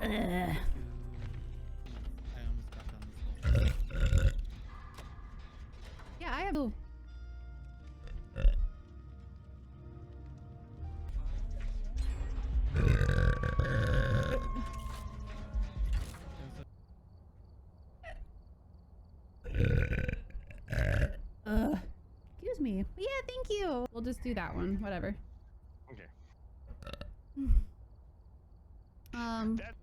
I almost got down this hole. Yeah, I have. Oh. Excuse me. Yeah, thank you. We'll just do that one. Whatever. Okay. Um. That